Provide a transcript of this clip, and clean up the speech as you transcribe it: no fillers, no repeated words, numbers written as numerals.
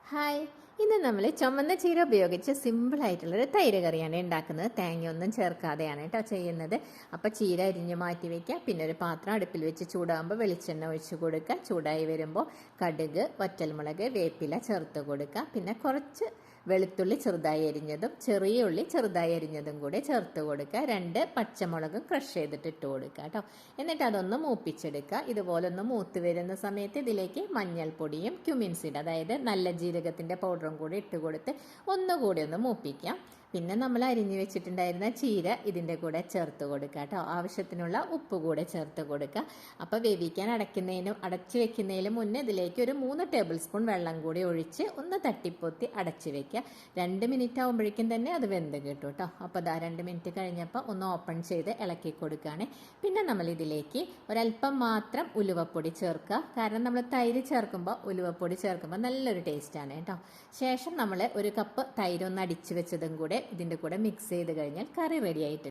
Hi, ഇന്ന് നമ്മൾ ചുമന്ന ചീര ഉപയോഗിച്ച് സിമ്പിളായിട്ടുള്ളൊരു തൈര് കറിയാണ് ഉണ്ടാക്കുന്നത്. തേങ്ങയൊന്നും ചേർക്കാതെയാണ് കേട്ടോ ചെയ്യുന്നത്. അപ്പോൾ ചീര അരിഞ്ഞ് മാറ്റി വയ്ക്കുക. പിന്നെ ഒരു പാത്രം അടുപ്പിൽ വെച്ച് ചൂടാകുമ്പോൾ വെളിച്ചെണ്ണ ഒഴിച്ച് കൊടുക്കുക. ചൂടായി വരുമ്പോൾ കടുക്, വറ്റൽമുളക്, വേപ്പില ചേർത്ത് കൊടുക്കുക. പിന്നെ കുറച്ച് വെളുത്തുള്ളി ചെറുതായി അരിഞ്ഞതും ചെറിയ ഉള്ളി ചെറുതായി അരിഞ്ഞതും കൂടെ ചേർത്ത് കൊടുക്കുക. 2 പച്ചമുളകും ക്രഷ് ചെയ്തിട്ട് ഇട്ട് കൊടുക്കുക കേട്ടോ. എന്നിട്ട് അതൊന്ന് മൂപ്പിച്ചെടുക്കുക. ഇതുപോലെ ഒന്ന് മൂത്ത് വരുന്ന സമയത്ത് ഇതിലേക്ക് മഞ്ഞൾപ്പൊടിയും ക്യുമിൻ സീഡ്, അതായത് നല്ല ജീരകത്തിൻ്റെ പൗഡറും കൂടി ഇട്ട് കൊടുത്ത് ഒന്നുകൂടി ഒന്ന് മൂപ്പിക്കാം. പിന്നെ നമ്മൾ അരിഞ്ഞു വെച്ചിട്ടുണ്ടായിരുന്ന ചീര ഇതിൻ്റെ കൂടെ ചേർത്ത് കൊടുക്കുക കേട്ടോ. ആവശ്യത്തിനുള്ള ഉപ്പ് കൂടെ ചേർത്ത് കൊടുക്കുക. അപ്പോൾ വേവിക്കാൻ അടച്ചു വെക്കുന്നതിന് മുന്നേ ഇതിലേക്ക് ഒരു 3 ടേബിൾ സ്പൂൺ വെള്ളം കൂടി ഒഴിച്ച് ഒന്ന് തട്ടിപ്പൊത്തി അടച്ചു വെക്കുക. 2 മിനിറ്റ് ആകുമ്പോഴേക്കും തന്നെ അത് വെന്ത് കിട്ടും കേട്ടോ. അപ്പോൾ 2 മിനിറ്റ് കഴിഞ്ഞപ്പോൾ ഒന്ന് ഓപ്പൺ ചെയ്ത് ഇളക്കി കൊടുക്കുകയാണ്. പിന്നെ നമ്മൾ ഇതിലേക്ക് ഒരല്പം മാത്രം ഉലുവപ്പൊടി ചേർക്കുക. കാരണം നമ്മൾ തൈര് ചേർക്കുമ്പോൾ ഉലുവപ്പൊടി ചേർക്കുമ്പോൾ നല്ലൊരു ടേസ്റ്റാണ് കേട്ടോ. ശേഷം നമ്മൾ 1 കപ്പ് തൈര് ഒന്ന് അടിച്ചു വെച്ചതും കൂടെ ഇതിൻ്റെ കൂടെ മിക്സ് ചെയ്ത് കഴിഞ്ഞാൽ കറി റെഡി ആയിട്ട്